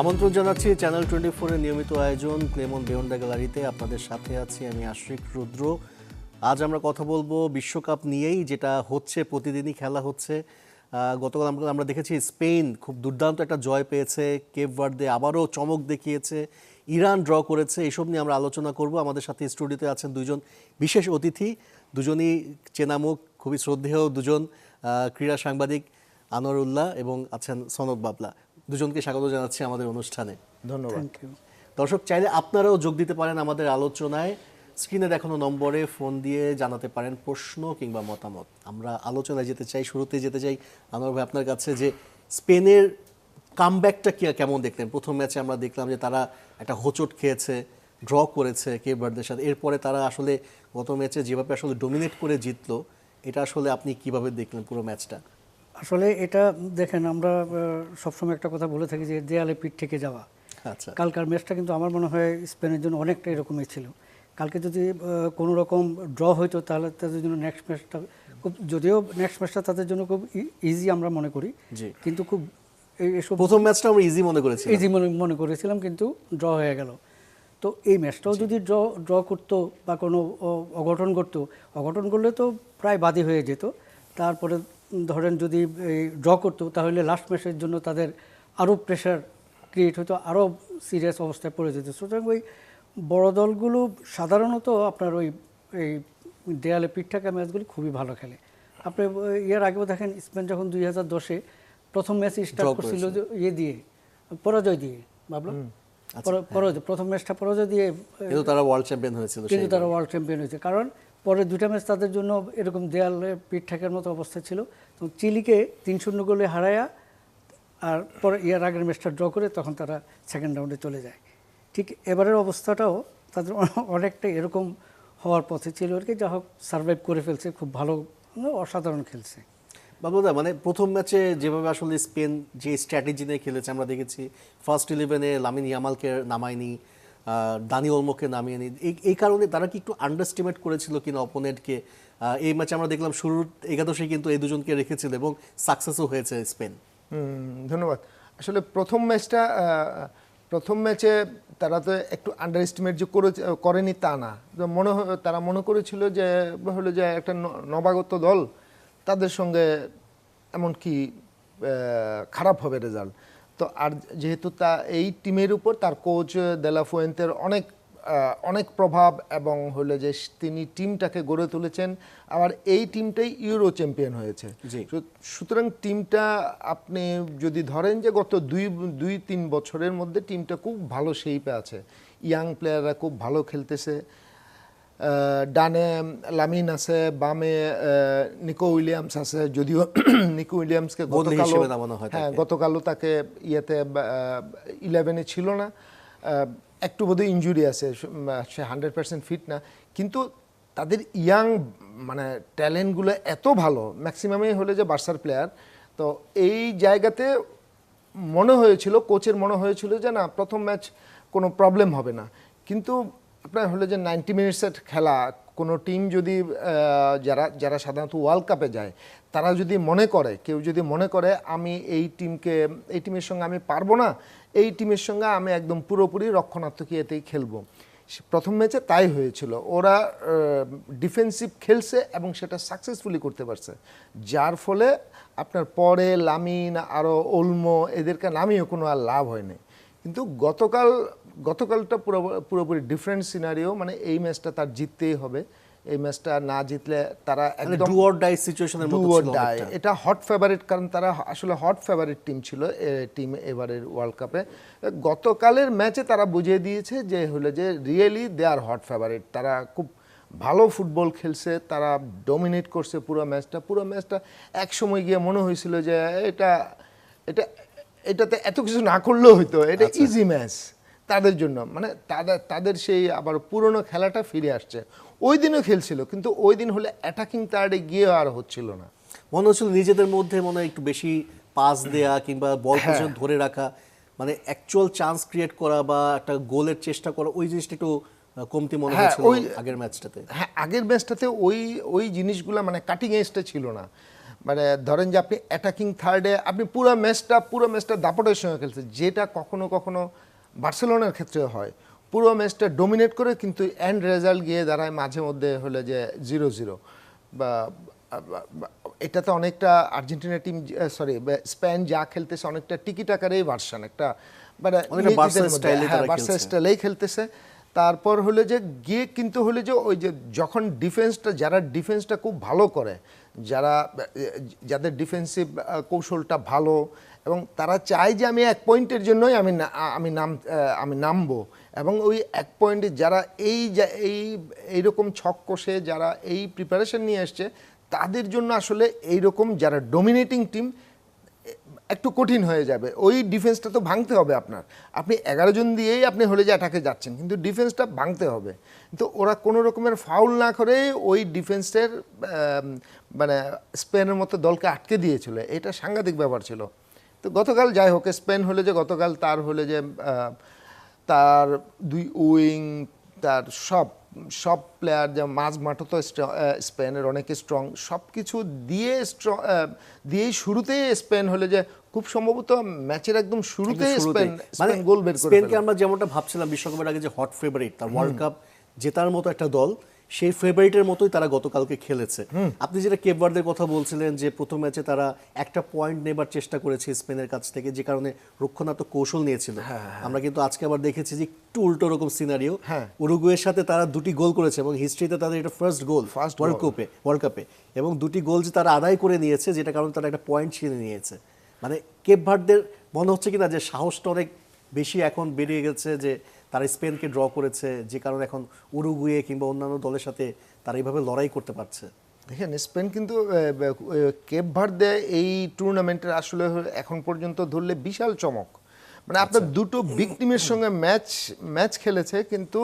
আমন্ত্রণ জানাচ্ছি চ্যানেল 24 এর নিয়মিত আয়োজন ক্লেমন বেয়ন্ডা গ্যালারিতে। আপনাদের সাথে আছি আমি আশিক রুদ্র। আজ আমরা কথা বলবো বিশ্বকাপ নিয়েই, যেটা হচ্ছে, প্রতিদিনই খেলা হচ্ছে। গতকাল আমরা দেখেছি স্পেন খুব দুর্দান্ত একটা জয় পেয়েছে, কেপ ভার্দে আবারও চমক দেখিয়েছে, ইরান ড্র করেছে। এসব নিয়ে আমরা আলোচনা করব। আমাদের সাথে স্টুডিওতে আছেন দুজন বিশেষ অতিথি, দুজনই চেনামুখ, খুবই শ্রদ্ধেয় দুজন ক্রীড়া সাংবাদিক, আনোয়ারুল্লাহ এবং আছেন সনদ বাবলা। দুজনকে স্বাগত জানাচ্ছি আমাদের অনুষ্ঠানে। ধন্যবাদ। দর্শক চাইলে আপনারাও যোগ দিতে পারেন আমাদের আলোচনায়। স্ক্রিনে দেখানো নম্বরে ফোন দিয়ে জানাতে পারেন প্রশ্ন কিংবা মতামত। আমরা আলোচনায় যেতে চাই, শুরুতে যেতে চাই আনোয়ার ভাই আপনার কাছে, যে স্পেনের কামব্যাকটা কেমন দেখলেন? প্রথম ম্যাচে আমরা দেখলাম যে তারা একটা হোঁচট খেয়েছে, ড্র করেছে কেপ ভার্দের সাথে। এরপরে তারা আসলে গত ম্যাচে যেভাবে আসলে ডোমিনেট করে জিতলো, এটা আসলে আপনি কিভাবে দেখলেন পুরো ম্যাচটা? আসলে এটা দেখেন, আমরা সবসময় একটা কথা বলে থাকি যে দেয়ালে পিঠ থেকে যাওয়া। আচ্ছা, কালকার ম্যাচটা কিন্তু আমার মনে হয় স্পেনের জন্য অনেকটা এরকমই ছিল। কালকে যদি কোনো রকম ড্র হইতো তাহলে তাদের জন্য নেক্সট ম্যাচটা খুব, যদিও নেক্সট ম্যাচটা তাদের জন্য খুব ইজি আমরা মনে করি, কিন্তু খুব এসব প্রথম ম্যাচটা আমরা ইজি মনে করেছি, ইজি মনে করেছিলাম, কিন্তু ড্র হয়ে গেল। তো এই ম্যাচটাও যদি ড্র করতো বা কোনো অঘটন করলে তো প্রায় বাদী হয়ে যেত। তারপরে ধরেন যদি ড্র করতো তাহলে লাস্ট ম্যাচের জন্য তাদের আরও প্রেশার ক্রিয়েট হতো, আরও সিরিয়াস অবস্থায় পড়ে যেত। সুতরাং ওই বড় দলগুলো সাধারণত আপনার এই দেয়ালে পিঠ থাকা ম্যাচগুলি খুবই ভালো খেলে। আপনি এর আগেও দেখেন স্পেন যখন 2010-এ প্রথম ম্যাচ স্টার্ট করছিল পরাজয় দিয়ে, ভাবলাম প্রথম ম্যাচটা পরাজয় দিয়ে, কিন্তু তারা ওয়ার্ল্ড চ্যাম্পিয়ন হয়েছে। কারণ পরে দুটা ম্যাচ তাদের জন্য এরকম দেয়ালে পিঠ ঠেকার মতো অবস্থা ছিল। তো চিলিকে 3-0 গোলে হারায়া আর পরে এর আগের ম্যাচটা ড্র করে তখন তারা সেকেন্ড রাউন্ডে চলে যায়। ঠিক এবারের অবস্থাটাও তাদের অনেকটা এরকম হওয়ার পথে ছিল আর কি। যা হোক সার্ভাইভ করে ফেলছে, খুব ভালো, অসাধারণ খেলছে। বাবুদা, মানে প্রথম ম্যাচে যেভাবে আসলে স্পেন যে স্ট্র্যাটেজি নিয়ে খেলেছে আমরা দেখেছি, ফার্স্ট 11-এ লামিন ইয়ামালকে নামায়নি, দানি ওলমোকে নামিয়ে নি। এই কারণে তারা কি একটু আন্ডারস্টিমেট করেছিল কিনা অপোনেন্টকে? এই ম্যাচে আমরা দেখলাম শুরুর একাদশে কিন্তু এই দুজনকে রেখেছিল এবং সাকসেসও হয়েছে স্পেন। ধন্যবাদ। আসলে প্রথম ম্যাচে তারা তো একটু আন্ডার এস্টিমেট যে করেনি তা না, তারা মনে করেছিল যে হলো যে একটা নবাগত দল, তাদের সঙ্গে এমন কি খারাপ হবে রেজাল্ট। তো আর যেহেতু এই টিমের উপর তার কোচ দেলা ফুয়েন্তের অনেক প্রভাব, এবং হলো যে তিনি টিমটাকে গড়ে তুলেছেন, আবার এই টিমটাই ইউরো চ্যাম্পিয়ন হয়েছে। সুতরাং টিমটা আপনি যদি ধরেন যে গত 2-3 বছরের মধ্যে টিমটা খুব ভালো শেপে আছে, ইয়াং প্লেয়াররা খুব ভালো খেলতেছে। ডানে লামিন আছে, বামে নিকো উইলিয়ামস আছে, যদিও নিকো উইলিয়ামসকে গতকালও তাকে 11-এ ছিল না, একটু বোধহয় ইনজুরি আছে, সে 100% ফিট না। কিন্তু তাদের ইয়াং মানে ট্যালেন্টগুলো এত ভালো, ম্যাক্সিমামই হলে যে বার্সার প্লেয়ার। তো এই জায়গাতে কোচের মনে হয়েছিল যে না, প্রথম ম্যাচ কোনো প্রবলেম হবে না। কিন্তু আপনার হলে যে 90 মিনিটসের খেলা, কোনো টিম যদি যারা সাধারণত ওয়ার্ল্ড কাপে যায়, তারা যদি কেউ যদি মনে করে আমি এই টিমের সঙ্গে আমি পারবো না, এই টিমের সঙ্গে আমি একদম পুরোপুরি রক্ষণাত্মকীয়তেই খেলবো। প্রথম ম্যাচে তাই হয়েছিল, ওরা ডিফেন্সিভ খেলছে এবং সেটা সাকসেসফুলি করতে পারছে, যার ফলে আপনার পরে লামিন আরও ওলমো এদেরকে নামিয়েও কোনো আর লাভ হয়নি। কিন্তু গতকালটা পুরোপুরি ডিফারেন্ট সিনারিও, মানে এই ম্যাচটা তার জিততেই হবে। এই ম্যাচটা না জিতলে তারা একদম ডু অর ডাই সিচুয়েশনের মতো ছিল। এটা হট ফেভারিট, কারণ তারা আসলে হট ফেভারিট টিম ছিল এবারের ওয়ার্ল্ড কাপে। গতকালের ম্যাচে তারা বুঝিয়ে দিয়েছে যে হলো যে রিয়েলি দে আর হট ফেভারিট। তারা খুব ভালো ফুটবল খেলছে, তারা ডমিনেট করছে পুরো ম্যাচটা। এক সময় গিয়ে মনে হয়েছিল যে এটাতে এত কিছু না করলেও হইতো, এটা ইজি ম্যাচ তাদের জন্য, মানে তাদের সেই আবার পুরনো খেলাটা ফিরে আসছে। ওই দিনও খেলছিল, কিন্তু ওই দিন হলে অ্যাটাকিং তার্ডে গিয়ে আর হচ্ছিল না। মনে হচ্ছিল নিজেদের মধ্যে একটু বেশি পাস দেয়া কিংবা বল পজিশন ধরে রাখা, মানে অ্যাকচুয়াল চান্স ক্রিয়েট করা বা একটা গোলের চেষ্টা করা, ওই জিনিসটা একটু কমতি মনে হচ্ছিল আগের ম্যাচটাতে। আগের ম্যাচটাতে ওই জিনিসগুলো মানে কাটিং এজটা ছিল না। মানে ধরেন যে আপনি অ্যাটাকিং থার্ডে আপনি পুরো ম্যাচটা দাপটের সঙ্গে খেলছে, যেটা কখনো কখনো বার্সেলোনার ক্ষেত্রে হয়। পুরো ম্যাচটা ডোমিনেট করে কিন্তু এন্ড রেজাল্ট গিয়ে দাঁড়ায় মাঝে মধ্যে হলে যে 0-0 বা এটাতে অনেকটা আর্জেন্টিনা টিম, সরি স্পেন যা খেলতেছে অনেকটা টিকি টাকারেই ভার্সন, একটা মানে অনেকটা বার্সা স্টাইলে তারা বার্সা খেলছে। স্টাইলেই খেলতেছে। তারপর হলে যে গিয়ে কিন্তু হলে যে ওই যে যখন যারা ডিফেন্সটা খুব ভালো করে, যাদের ডিফেন্সিভ কৌশলটা ভালো এবং তারা চায় যে আমি 1 পয়েন্টের জন্যই আমি নামবো, এবং ওই 1 পয়েন্টে যারা এইরকম ছক কষে যারা এই প্রিপারেশন নিয়ে আসছে, তাদের জন্য আসলে এইরকম যারা ডোমিনেটিং টিম একটু কঠিন হয়ে যাবে। ওই ডিফেন্সটা তো ভাঙতে হবে আপনি 11 জন দিয়েই আপনি হলে যে অ্যাটাকে যাচ্ছেন, কিন্তু ডিফেন্সটা ভাঙতে হবে। তো ওরা কোনো রকমের ফাউল না করে ওই ডিফেন্সের মানে স্পেনের মতো দলকে আটকে দিয়েছিল, এটা সাংঘাতিক ব্যাপার ছিল। তো গতকাল যাই হোক, স্পেন হলে যে গতকাল তার হলে যে তার 2 উইং, তার সব প্লেয়ার, যে মাঠও তো স্পেনের অনেকে স্ট্রং, সব কিছু দিয়েই শুরুতেই স্পেন হলে যে খুব সম্ভবত ম্যাচের একদম শুরুতেই স্পেন গোল বের করে স্পেনকে আমরা যেমনটা ভাবছিলাম বিশ্বকাপের আগে যে হট ফেভারিট, তার ওয়ার্ল্ড কাপ জেতার মতো একটা দল, সেই ফেভারিটের মতোই তারা গতকালকে খেলেছে। আপনি যেটা কেপ ভার্দের কথা বলছিলেন যে প্রথম ম্যাচে তারা একটা পয়েন্ট নেবার চেষ্টা করেছে স্পেনের কাছ থেকে, যে কারণে রক্ষণাত্মক কৌশল নিয়েছিল। আমরা কিন্তু আজকে আবার দেখেছি যে একটু উল্টো রকম সিনারিও, উরুগুয়ের সাথে তারা 2টি গোল করেছে এবং হিস্ট্রিতে তাদের এটা ফার্স্ট গোল ওয়ার্ল্ড কাপে, এবং 2টি গোল যে তারা আদায় করে নিয়েছে, যেটা কারণে তারা একটা পয়েন্ট ছিনে নিয়েছে। মানে কেপ ভার্দের মনে হচ্ছে কিনা যে সাহসটা অনেক বেশি এখন বেড়ে গেছে, যে তারা স্পেনকে ড্র করেছে, যে কারণে এখন উরুগুয়ে কিংবা অন্যান্য দলের সাথে তারা এইভাবে লড়াই করতে পারছে। দেখেন স্পেন কিন্তু কেপ ভার্দে এই টুর্নামেন্টের আসলে এখন পর্যন্ত ধরলে বিশাল চমক। মানে আপনার দুটো বিগ টিমের সঙ্গে ম্যাচ খেলেছে, কিন্তু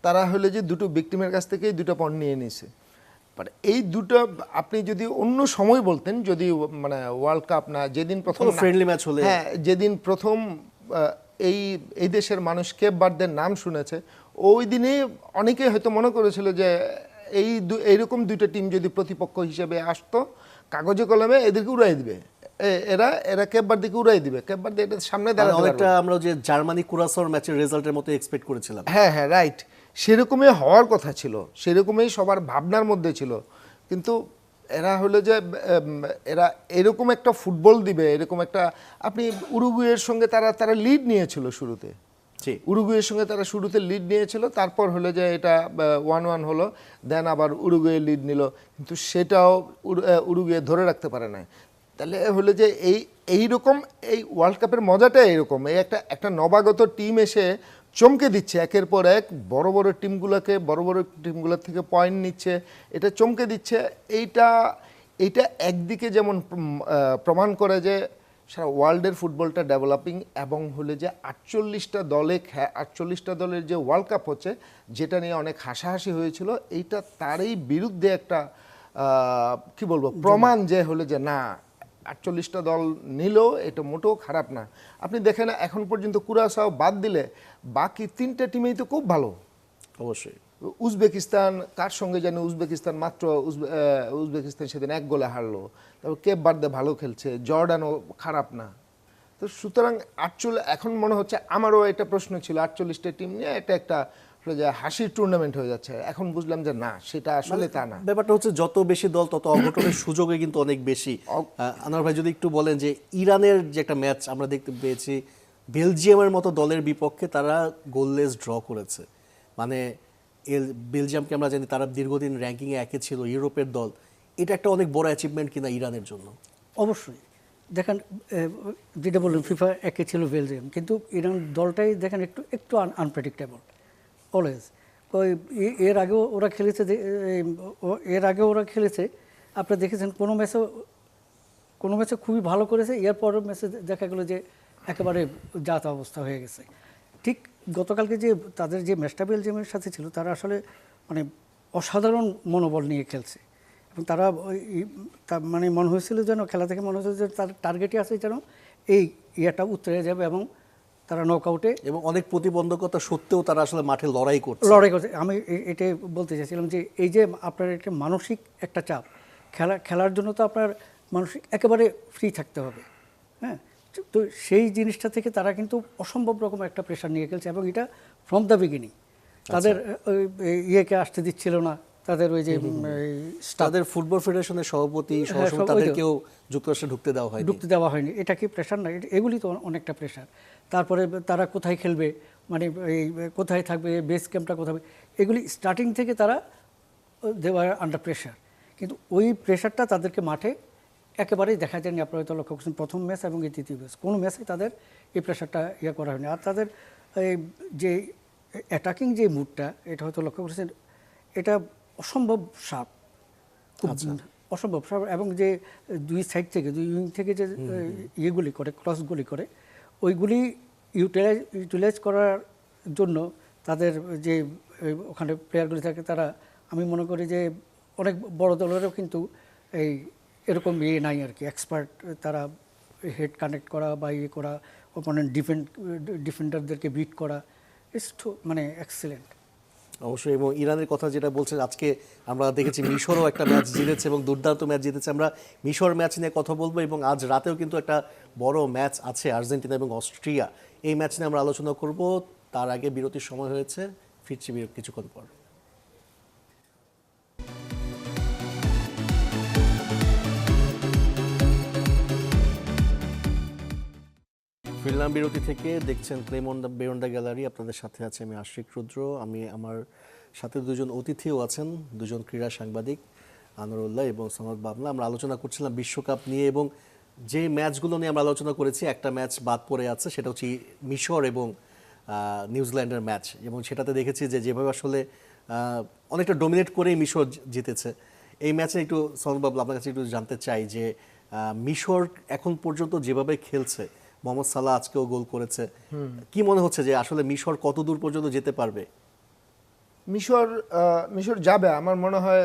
তারা হলে যে দুটো বিগ টিমের কাছ থেকেই 2টা পয়েন্ট নিয়ে নিয়েছে। মানে এই দুটো আপনি যদি অন্য সময় বলতেন, যদি মানে ওয়ার্ল্ড কাপ না, যেদিন প্রথম ফ্রেন্ডলি ম্যাচ হলে, হ্যাঁ, যেদিন প্রথম এই দেশের মানুষ কেপ ভার্দের নাম শুনেছে, ওই দিনে অনেকেই হয়তো মনে করেছিল যে এইরকম 2টা টিম যদি প্রতিপক্ষ হিসেবে আসতো, কাগজে কলমে এদেরকে উড়াই দিবে, এরা কেপ ভার্দেকে উড়াই দিবে, কেপ ভার্দে এটার সামনে দাঁড়াতে পারবে। অনেকটা আমরা যে জার্মানি কুরাসাওর ম্যাচের রেজাল্টের মতো এক্সপেক্ট করেছিলাম। হ্যাঁ, রাইট, সেরকমই হওয়ার কথা ছিল, সেরকমই সবার ভাবনার মধ্যে ছিল। কিন্তু এরা হলো যে এরা এরকম একটা ফুটবল দিবে, এরকম একটা, আপনি উরুগুয়ের সঙ্গে তারা লিড নিয়েছিল শুরুতে, উরুগুয়ের সঙ্গে তারা শুরুতে লিড নিয়েছিল, তারপর হলো যে এটা 1-1 হলো, দেন আবার উরুগুয়ে লিড নিল, কিন্তু সেটাও উরুগুয়ে ধরে রাখতে পারে না। তাহলে হলো যে এইরকম এই ওয়ার্ল্ড কাপের মজাটা এইরকম, এই একটা নবাগত টিম এসে চমকে দিচ্ছে, একের পর এক বড় বড় টিমগুলোর থেকে পয়েন্ট নিচ্ছে, এটা চমকে দিচ্ছে। এইটা একদিকে যেমন প্রমাণ করে যে সারা ওয়ার্ল্ডের ফুটবলটা ডেভেলপিং, এবং হলে যে 48টা দলের যে ওয়ার্ল্ড কাপ হচ্ছে, যেটা নিয়ে অনেক হাসাহাসি হয়েছিল, এইটা তারই বিরুদ্ধে একটা কি বলবো প্রমাণ, যে হলে যে না, 48টা দল নিল, এটা মোটেও খারাপ না। আপনি দেখেন এখন পর্যন্ত কুরাসাও বাদ দিলে বাকি 3টা টিমেই তো খুব ভালো। অবশ্যই উজবেকিস্তান কার সঙ্গে জানি, উজবেকিস্তান মাত্র উজবেকিস্তান সেদিন 1 গোলে হারলো। তারপর কেপ ভার্দে ভালো খেলছে, জর্ডানও খারাপ না। তো সুতরাং এখন মনে হচ্ছে, আমারও এটা প্রশ্ন ছিল 48টা টিম নিয়ে এটা একটা হাসির টুর্নামেন্ট হয়ে যাচ্ছে, এখন বুঝলাম যে না, সেটা আসলে তা না। ব্যাপারটা হচ্ছে যত বেশি দল তত অঘটনের সুযোগে কিন্তু অনেক বেশি। আনোয়ার ভাই যদি একটু বলেন যে ইরানের যে একটা ম্যাচ আমরা দেখতে পেয়েছি, বেলজিয়ামের মতো দলের বিপক্ষে তারা গোললেস ড্র করেছে। মানে বেলজিয়ামকে আমরা জানি তারা দীর্ঘদিন র্যাঙ্কিংয়ে 1-এ ছিল, ইউরোপের দল, এটা একটা অনেক বড় অ্যাচিভমেন্ট কিনা ইরানের জন্য? অবশ্যই। দেখেন যেটা বললেন ফিফা 1-এ ছিল বেলজিয়াম, কিন্তু ইরান দলটাই দেখেন একটু আনপ্রেডিক্টেবল অলওয়েজ। এর আগেও ওরা খেলেছে, আপনারা দেখেছেন কোনো ম্যাচে খুবই ভালো করেছে, এর পরের ম্যাচে দেখা গেলো যে একেবারে জাত অবস্থা হয়ে গেছে। ঠিক গতকালকে যে তাদের যে ম্যাচটা বেলজিয়ামের সাথে ছিল, তারা আসলে মানে অসাধারণ মনোবল নিয়ে খেলছে, এবং তারা মানে মনে হয়েছিল যেন খেলা থেকে মনে হয়েছিল যে তার টার্গেটই আছে যেন এই ইয়েটা উতরে যাবে, এবং তারা নকআউটে, এবং অনেক প্রতিবন্ধকতা সত্ত্বেও তারা আসলে মাঠে লড়াই করছে। আমি এটাই বলতে চাইছিলাম যে এই যে আপনার একটা মানসিক একটা চাপ, খেলার জন্য তো আপনার মানুষ একেবারে ফ্রি থাকতে হবে। হ্যাঁ, তো সেই জিনিসটা থেকে তারা কিন্তু অসম্ভব রকম একটা প্রেশার নিয়ে খেলছে, এবং এটা ফ্রম দ্য বিগিনিং তাদের ইয়েকে আসতে দিচ্ছিল না, তাদের ওই যে তাদের ফুটবল ফেডারেশনের সভাপতি সহসভাপতি তাদেরকেও যুক্তরাষ্ট্রে ঢুকতে দেওয়া হয়নি। এটা কি প্রেশার না? এগুলি তো অনেকটা প্রেশার। তারপরে তারা কোথায় খেলবে, মানে এই কোথায় থাকবে, বেস ক্যাম্পটা কোথায়, এগুলি স্টার্টিং থেকে তারা দেওয়ার আন্ডার প্রেশার। কিন্তু ওই প্রেশারটা তাদেরকে মাঠে একেবারেই দেখা যায়নি। আপনারা হয়তো লক্ষ্য করছেন প্রথম ম্যাচ এবং এই তৃতীয় ম্যাচ, কোনো ম্যাচে তাদের এই প্রেশারটা করা হয়নি। আর তাদের যে অ্যাটাকিং যে মুডটা, এটা হয়তো লক্ষ্য করছেন, এটা অসম্ভব শার্প, খুব অসম্ভব শার্প। এবং যে দুই সাইড থেকে, দুই উইং থেকে যে ইয়েগুলি করে, ক্রসগুলি করে, ওইগুলি ইউটিলাইজ করার জন্য তাদের যে ওখানে প্লেয়ারগুলি থাকে, তারা আমি মনে করি যে অনেক বড় দলেরও কিন্তু এরকম নাই আর কি, এক্সপার্ট তারা হেড কানেক্ট করা বা করা, ওপোনেন্ট ডিফেন্ডারদেরকে বিট করা, মানে এক্সেলেন্ট। অবশ্যই। এবং ইরানের কথা যেটা বলছেন, আজকে আমরা দেখেছি মিশরও একটা ম্যাচ জিতেছে এবং দুর্দান্ত ম্যাচ জিতেছে। আমরা মিশর ম্যাচ নিয়ে কথা বলবো, এবং আজ রাতেও কিন্তু একটা বড় ম্যাচ আছে, আর্জেন্টিনা এবং অস্ট্রিয়া। এই ম্যাচ নিয়ে আমরা আলোচনা করব। তার আগে বিরতির সময় হয়েছে, ফিরছি কিছুক্ষণ পর। ফিরলাম বিরতি থেকে। দেখছেন ক্লেমন বেয়োন্ডা গ্যালারি, আপনাদের সাথে আছে আমি আশিক রুদ্র। আমার সাথে দুজন অতিথিও আছেন, দুজন ক্রীড়া সাংবাদিক, আনোয়ারুল্লাহ এবং সনদ বাবলা। আমরা আলোচনা করছিলাম বিশ্বকাপ নিয়ে, এবং যে ম্যাচগুলো নিয়ে আমরা আলোচনা করেছি, একটা ম্যাচ বাদ পড়ে আছে, সেটা হচ্ছে মিশর এবং নিউজিল্যান্ডের ম্যাচ। এবং সেটাতে দেখেছি যে যেভাবে আসলে অনেকটা ডোমিনেট করেই মিশর জিতেছে। এই ম্যাচে একটু সনদ বাবলা আপনার কাছে একটু জানতে চাই যে মিশর এখন পর্যন্ত যেভাবে খেলছে, মোহাম্মদ সালাহ আজকেও গোল করেছে, কি মনে হচ্ছে যে আসলে মিশর কত দূর পর্যন্ত যেতে পারবে? মিশর যাবে আমার মনে হয়,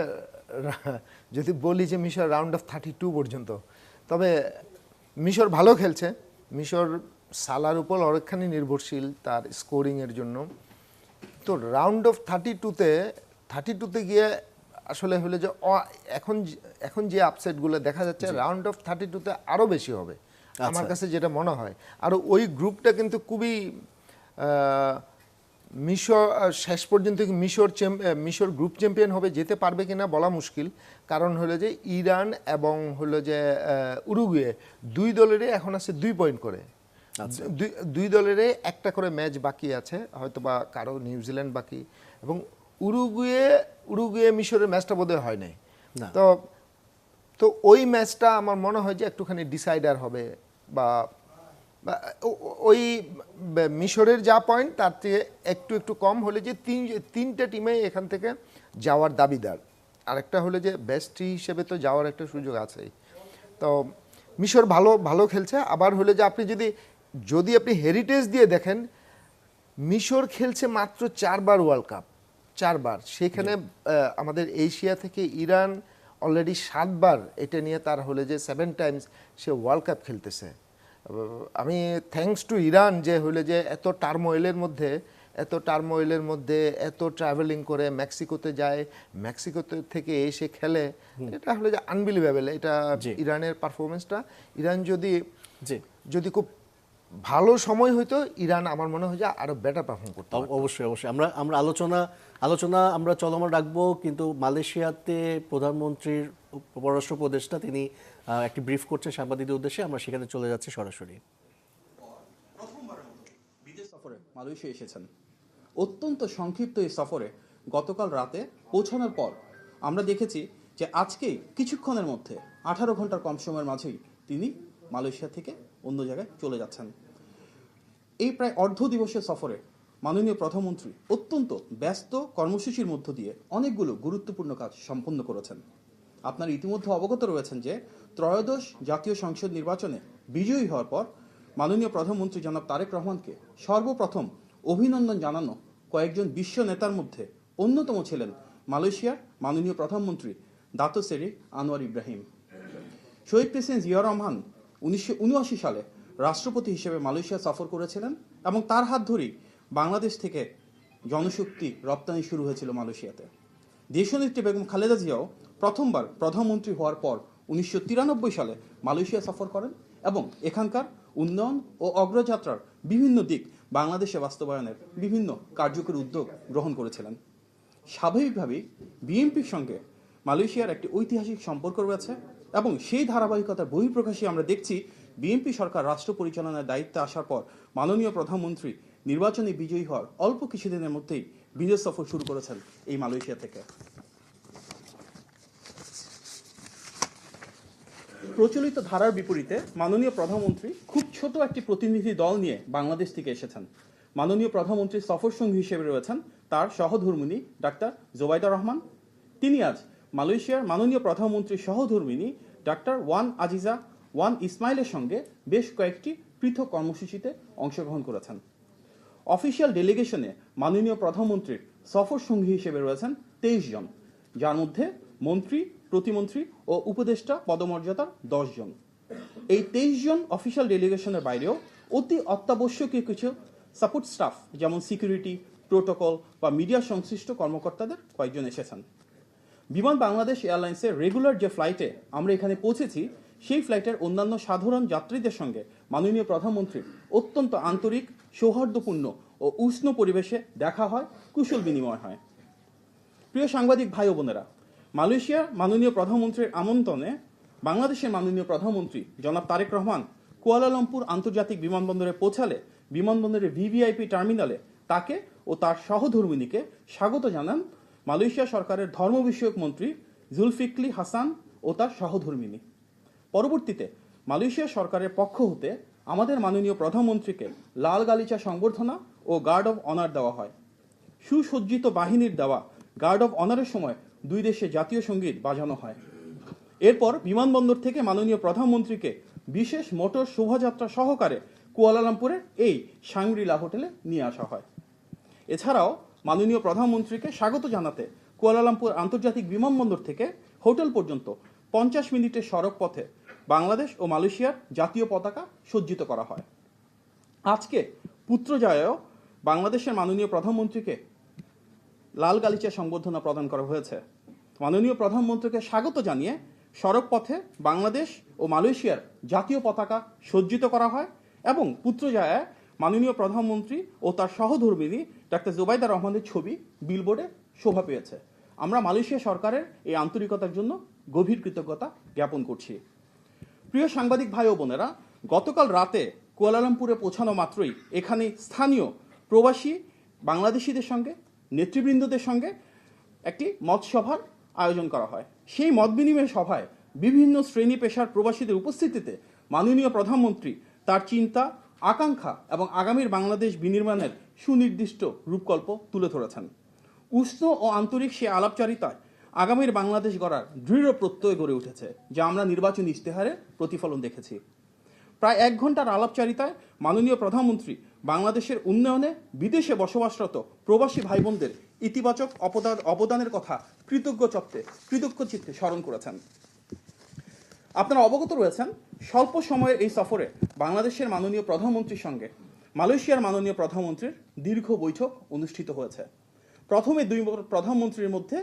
যদি বলি যে মিশর রাউন্ড অফ 32 পর্যন্ত। তবে মিশর ভালো খেলছে, মিশর সালার উপর অনেকখানি নির্ভরশীল তার স্কোরিংয়ের জন্য। তো রাউন্ড অফ 32তে গিয়ে আসলে হলে যে এখন যে আপসেটগুলো দেখা যাচ্ছে, রাউন্ড অফ 32তে আরও বেশি হবে আমার কাছে যেটা মনে হয়। আর ওই গ্রুপটা কিন্তু খুবই মিশর শেষ পর্যন্ত মিশর গ্রুপ চ্যাম্পিয়ন হবে, যেতে পারবে কিনা বলা মুশকিল। কারণ হলো যে ইরান এবং হলো যে উরুগুয়ে, দুই দলেরই এখন আছে 2 পয়েন্ট করে। দুই দলেরই একটা করে ম্যাচ বাকি আছে, হয়তো বা কারো নিউজিল্যান্ড বাকি। এবং উরুগুয়ে মিশরের ম্যাচটা বোধহয় হয় নাই। তো ওই ম্যাচটা আমার মনে হয় যে একটুখানি ডিসাইডার হবে, বা ওই মিশরের যা পয়েন্ট তার থেকে একটু কম হলে যে তিনটা টিমে এখান থেকে যাওয়ার দাবিদার। আরেকটা হলে যে বেস্ট হিসেবে তো যাওয়ার একটা সুযোগ আছেই। তো মিশর ভালো খেলছে। আবার হলে যে আপনি যদি আপনি হেরিটেজ দিয়ে দেখেন, মিশর খেলছে মাত্র 4বার ওয়ার্ল্ড কাপ, 4বার। সেখানে আমাদের এশিয়া থেকে ইরান অলরেডি 7বার এটা নিয়ে তার হলে যে 7 টাইমস সে ওয়ার্ল্ড কাপ খেলতেছে। আমি থ্যাঙ্কস টু ইরান যে হলে যে এত টার্মোয়েলের মধ্যে এত ট্রাভেলিং করে মেক্সিকোতে যায়, মেক্সিকোতে থেকে এসে খেলে, এটা হলে যে আনবিলিভেবল এটা ইরানের পারফরমেন্সটা। ইরান যদি খুব ভালো সময় হইতো, ইরান আমার মনে হয় যে আরো বেটার পারফর্ম করতো। অবশ্যই। আমরা আলোচনা আমরা চলমান রাখবো, কিন্তু মালয়েশিয়াতে প্রধানমন্ত্রীর পররাষ্ট্র উপদেষ্টা তিনি একটি ব্রিফ করছেন সাংবাদিকদের উদ্দেশ্যে, আমরা সেখানে চলে যাচ্ছি সরাসরি। প্রথমবারের মতো বিদেশ সফরে মালয়েশিয়া এসেছেন। অত্যন্ত সংক্ষিপ্ত এই সফরে গতকাল রাতে পৌঁছানোর পর আমরা দেখেছি যে আজকে কিছুক্ষণের মধ্যে 18 ঘন্টার কম সময়ের মাঝেই তিনি মালয়েশিয়া থেকে অন্য জায়গায় চলে যাচ্ছেন। এই প্রায় অর্ধ দিবসের সফরে মাননীয় প্রধানমন্ত্রী অত্যন্ত ব্যস্ত কর্মসূচির মধ্য দিয়ে অনেকগুলো গুরুত্বপূর্ণ কাজ সম্পন্ন করেছেন। আপনারা ইতিমধ্যে অবগত রয়েছেন যে ত্রয়োদশ জাতীয় সংসদ নির্বাচনে বিজয়ী হওয়ার পর মাননীয় প্রধানমন্ত্রী জনাব তারেক রহমানকে সর্বপ্রথম অভিনন্দন জানানো কয়েকজন বিশ্ব নেতার মধ্যে অন্যতম ছিলেন মালয়েশিয়ার মাননীয় প্রধানমন্ত্রী দাতো সেরি আনোয়ার ইব্রাহিম। শহীদ প্রেসিডেন্ট জিয়া রহমান 1979 সালে রাষ্ট্রপতি হিসেবে মালয়েশিয়া সফর করেছিলেন, এবং তার হাত ধরেই বাংলাদেশ থেকে জনশক্তি রপ্তানি শুরু হয়েছিল মালয়েশিয়াতে। দেশনেত্রী বেগম খালেদা জিয়াও প্রথমবার প্রধানমন্ত্রী হওয়ার পর 1993 সালে মালয়েশিয়া সফর করেন এবং এখানকার উন্নয়ন ও অগ্রযাত্রার বিভিন্ন দিক বাংলাদেশে বাস্তবায়নের বিভিন্ন কার্যকরী উদ্যোগ গ্রহণ করেছিলেন। স্বাভাবিকভাবেই বিএনপির সঙ্গে মালয়েশিয়ার একটি ঐতিহাসিক সম্পর্ক রয়েছে এবং সেই ধারাবাহিকতার বহিঃপ্রকাশই আমরা দেখছি বিএনপি সরকার রাষ্ট্র পরিচালনার দায়িত্বে আসার পর মাননীয় প্রধানমন্ত্রী নির্বাচনে বিজয়ী হওয়ার অল্প কিছুদিনের মধ্যেই বিদেশ সফর শুরু করেছেন এই মালয়েশিয়া থেকে। প্রচলিত ধারার বিপরীতে মাননীয় প্রধানমন্ত্রী খুব ছোট একটি প্রতিনিধি দল নিয়ে বাংলাদেশ থেকে এসেছেন। মাননীয় প্রধানমন্ত্রীর সফর সঙ্গী হিসেবে রয়েছেন তার সহধর্মিণী ডাক্তার জোবাইদা রহমান। তিনি আজ মালয়েশিয়ার মাননীয় প্রধানমন্ত্রীর সহধর্মিণী ডাক্তার ওয়ান আজিজা ওয়ান ইসমাইলের সঙ্গে বেশ কয়েকটি পৃথক কর্মসূচিতে অংশগ্রহণ করেছেন। অফিসিয়াল ডেলিগেশনে মাননীয় প্রধানমন্ত্রীর সফর সঙ্গী হিসেবে রয়েছেন 23 জন, যার মধ্যে মন্ত্রী, প্রতিমন্ত্রী ও উপদেষ্টা পদমর্যাদার 10 জন। এই 23 জন অফিসিয়াল ডেলিগেশনের বাইরেও অতি অত্যাবশ্যকীয় কিছু সাপোর্ট স্টাফ যেমন সিকিউরিটি, প্রোটোকল বা মিডিয়া সংশ্লিষ্ট কর্মকর্তাদের কয়েকজন এসেছেন। বিমান বাংলাদেশ এয়ারলাইন্সের রেগুলার যে ফ্লাইটে আমরা এখানে পৌঁছেছি সেই ফ্লাইটের অন্যান্য সাধারণ যাত্রীদের সঙ্গে মাননীয় প্রধানমন্ত্রীর অত্যন্ত আন্তরিক, সৌহার্দ্যপূর্ণ ও উষ্ণ পরিবেশে দেখা হয়, কুশল বিনিময় হয়। প্রিয় সাংবাদিক ভাই ও বোনেরা, মালয়েশিয়ার মাননীয় প্রধানমন্ত্রীর আমন্ত্রণে বাংলাদেশের মাননীয় প্রধানমন্ত্রী জনাব তারেক রহমান কুয়ালালামপুর আন্তর্জাতিক বিমানবন্দরে পৌঁছালে বিমানবন্দরের ভিভিআইপি টার্মিনালে তাকে ও তার সহধর্মিণীকে স্বাগত জানান মালয়েশিয়া সরকারের ধর্ম বিষয়ক মন্ত্রী জুলফিকলি হাসান ও তার সহধর্মিণী। পরবর্তীতে মালয়েশিয়া সরকারের পক্ষ হতে আমাদের মাননীয় প্রধানমন্ত্রীকে লাল গালিচা সংবর্ধনা ও গার্ড অব অনার দেওয়া হয়। সুসজ্জিত বাহিনীর দেওয়া গার্ড অব অনারের সময় দুই দেশে জাতীয় সঙ্গীত বাজানো হয়। এরপর বিমানবন্দর থেকে মাননীয় প্রধানমন্ত্রীকে বিশেষ মোটর শোভাযাত্রা সহকারে কুয়ালালামপুরের এই শাংগ্রিলা হোটেলে নিয়ে আসা হয়। এছাড়াও মাননীয় প্রধানমন্ত্রীকে স্বাগত জানাতে কুয়ালালামপুর আন্তর্জাতিক বিমানবন্দর থেকে হোটেল পর্যন্ত 50 মিনিটের সড়ক পথে বাংলাদেশ ও মালয়েশিয়ার জাতীয় পতাকা সজ্জিত করা হয়। আজকে পুত্রজয়েও বাংলাদেশের মাননীয় প্রধানমন্ত্রীকে লাল গালিচা সংবর্ধনা প্রদান করা হয়েছে। মাননীয় প্রধানমন্ত্রীকে স্বাগত জানিয়ে সড়ক পথে বাংলাদেশ ও মালয়েশিয়ার জাতীয় পতাকা সজ্জিত করা হয় এবং পুত্রজয়ায় মাননীয় প্রধানমন্ত্রী ও তার সহধর্মিণী ডাক্তার জোবাইদা রহমানের ছবি বিলবোর্ডে শোভা পেয়েছে। আমরা মালয়েশিয়া সরকারের এই আন্তরিকতার জন্য গভীর কৃতজ্ঞতা জ্ঞাপন করছি। প্রিয় সাংবাদিক ভাই ও বোনেরা, গতকাল রাতে কুয়ালালামপুরে পৌঁছানো মাত্রই এখানে স্থানীয় প্রবাসী বাংলাদেশিদের সঙ্গে নেতৃবৃন্দদের সঙ্গে একটি মত সভার আয়োজন করা হয়। সেই মত বিনিময় সভায় বিভিন্ন শ্রেণী পেশার প্রবাসীদের উপস্থিতিতে মাননীয় প্রধানমন্ত্রী তার চিন্তা, আকাঙ্ক্ষা এবং আগামীর বাংলাদেশ বিনির্মাণের সুনির্দিষ্ট রূপকল্প তুলে ধরেছেন। উষ্ণ ও আন্তরিক সে আলাপচারিতায় আগামীর বাংলাদেশ গড়ার দৃঢ় প্রত্যয় গড়ে উঠেছে, যা আমরা নির্বাচনী ইশতেহারে প্রতিফলন দেখেছি। প্রায় 1 ঘন্টার আলাপচারিতায় মাননীয় প্রধানমন্ত্রী বাংলাদেশের উন্নয়নে বিদেশে বসবাসরত প্রবাসী ভাই বোনদের ইতিবাচক অবদানের কথা কৃতজ্ঞ চিত্তে স্মরণ করেছেন। আপনারা অবগত রয়েছেন, স্বল্প সময়ের এই সফরে বাংলাদেশের মাননীয় প্রধানমন্ত্রীর সঙ্গে মালয়েশিয়ার মাননীয় প্রধানমন্ত্রীর দীর্ঘ বৈঠক অনুষ্ঠিত হয়েছে। প্রথমে 2 প্রধানমন্ত্রীর মধ্যে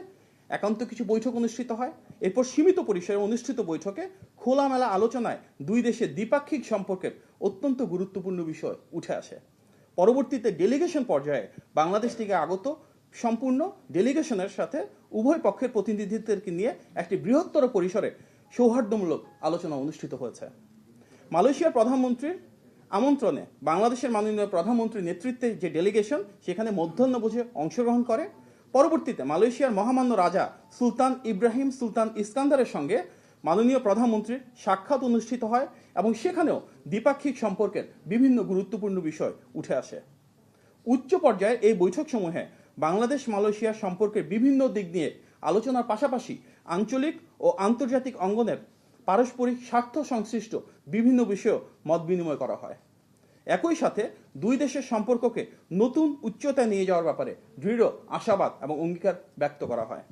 একান্ত কিছু বৈঠক অনুষ্ঠিত হয়। এরপর সীমিত পরিসরে অনুষ্ঠিত বৈঠকে খোলামেলা আলোচনায় দুই দেশের দ্বিপাক্ষিক সম্পর্কের অত্যন্ত গুরুত্বপূর্ণ বিষয় উঠে আসে। পরবর্তীতে ডেলিগেশন পর্যায়ে বাংলাদেশ থেকে আগত সম্পূর্ণ ডেলিগেশনের সাথে উভয় পক্ষের প্রতিনিধিদেরকে নিয়ে একটি বৃহত্তর পরিসরে সৌহার্দ্যমূলক আলোচনা অনুষ্ঠিত হয়েছে। মালয়েশিয়ার প্রধানমন্ত্রীর আমন্ত্রণে বাংলাদেশের মাননীয় প্রধানমন্ত্রীর নেতৃত্বে যে ডেলিগেশন সেখানে মধ্যাহ্নভোজে অংশগ্রহণ করে। পরবর্তীতে মালয়েশিয়ার মহামান্য রাজা সুলতান ইব্রাহিম সুলতান ইস্কান্দারের সঙ্গে মাননীয় প্রধানমন্ত্রীর সাক্ষাৎ অনুষ্ঠিত হয় এবং সেখানেও দ্বিপাক্ষিক সম্পর্কের বিভিন্ন গুরুত্বপূর্ণ বিষয় উঠে আসে। উচ্চ পর্যায়ের এই বৈঠকসমূহে বাংলাদেশ মালয়েশিয়ার সম্পর্কের বিভিন্ন দিক নিয়ে আলোচনার পাশাপাশি আঞ্চলিক ও আন্তর্জাতিক অঙ্গনের পারস্পরিক স্বার্থ সংশ্লিষ্ট বিভিন্ন বিষয়েও মত বিনিময় করা হয়। একই সাথে দুই দেশের সম্পর্ককে নতুন উচ্চতায় নিয়ে যাওয়ার ব্যাপারে দৃঢ় আশাবাদ এবং অঙ্গীকার ব্যক্ত করা হয়।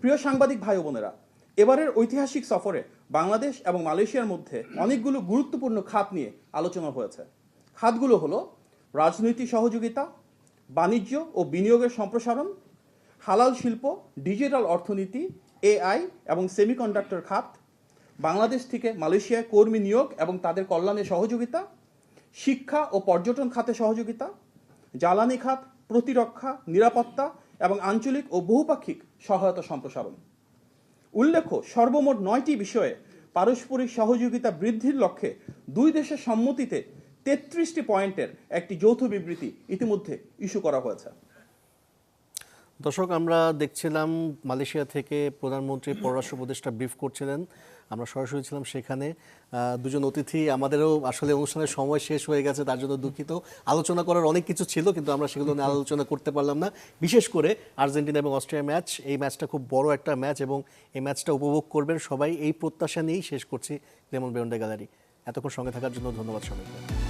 প্রিয় সাংবাদিক ভাই ও বোনেরা, এবারের ঐতিহাসিক সফরে বাংলাদেশ এবং মালয়েশিয়ার মধ্যে অনেকগুলো গুরুত্বপূর্ণ খাত নিয়ে আলোচনা হয়েছে। খাতগুলো হলো রাজনৈতিক সহযোগিতা, বাণিজ্য ও বিনিয়োগের সম্প্রসারণ, হালাল শিল্প, ডিজিটাল অর্থনীতি, এআই এবং সেমিকন্ডাক্টর খাত, বাংলাদেশ থেকে মালয়েশিয়ায় কর্মী নিয়োগ এবং তাদের কল্যাণে সহযোগিতা, শিক্ষা ও পর্যটন খাতে সহযোগিতা, জ্বালানি খাত, প্রতিরক্ষা, নিরাপত্তা এবং আঞ্চলিক ও বহুপাক্ষিক সহায়তা সম্প্রসারণ। উল্লেখ্য, সর্বমোট 9টি বিষয়ে পারস্পরিক সহযোগিতা বৃদ্ধির লক্ষ্যে দুই দেশের সম্মতিতে 33টি পয়েন্টের একটি যৌথ বিবৃতি ইতিমধ্যে ইস্যু করা হয়েছে। দর্শক, আমরা দেখছিলাম মালয়েশিয়া থেকে প্রধানমন্ত্রী পররাষ্ট্র উপদেষ্টা ব্রিফ করছিলেন, আমরা সরাসরি ছিলাম সেখানে। দুজন অতিথি, আমাদেরও আসলে অনুষ্ঠানের সময় শেষ হয়ে গেছে, তার জন্য দুঃখিত। আলোচনা করার অনেক কিছু ছিল কিন্তু আমরা সেগুলো নিয়ে আলোচনা করতে পারলাম না। বিশেষ করে আর্জেন্টিনা এবং অস্ট্রিয়া ম্যাচ, এই ম্যাচটা খুব বড় একটা ম্যাচ এবং এই ম্যাচটা উপভোগ করবেন সবাই, এই প্রত্যাশা নিয়েই শেষ করছি ক্লেমন বেয়োন্ডে গ্যালারি। এতক্ষণ সঙ্গে থাকার জন্য ধন্যবাদ সবাইকে।